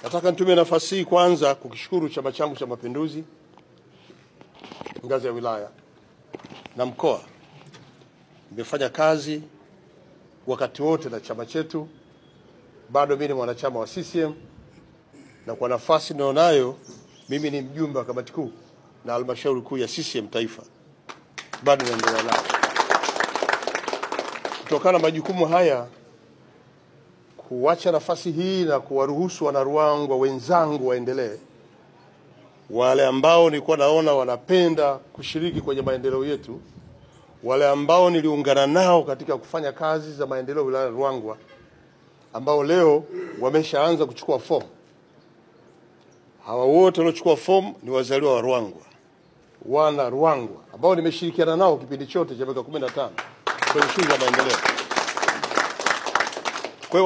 Nataka nitumie nafasi hii kwanza kukishukuru chama changu cha Mapinduzi ngazi ya wilaya na mkoa. Nimefanya kazi wakati wote na chama chetu. Bado mimi ni mwanachama wa CCM na kwa nafasi ninayonayo mimi ni mjumbe wa kamati kuu na halmashauri kuu ya CCM taifa. Bado naendelea nao. Kutokana na majukumu haya, kuacha nafasi hii na kuwaruhusu wana Ruangwa wenzangu waendelee, wale ambao nilikuwa naona wanapenda kushiriki kwenye maendeleo yetu, wale ambao niliungana nao katika kufanya kazi za maendeleo wilaya ya Ruangwa, ambao leo wameshaanza kuchukua fomu. Hawa wote waliochukua fomu ni wazaliwa wa Ruangwa, wana Ruangwa ambao nimeshirikiana nao kipindi chote cha miaka 15 kwenye shughuli za maendeleo. Kwa hiyo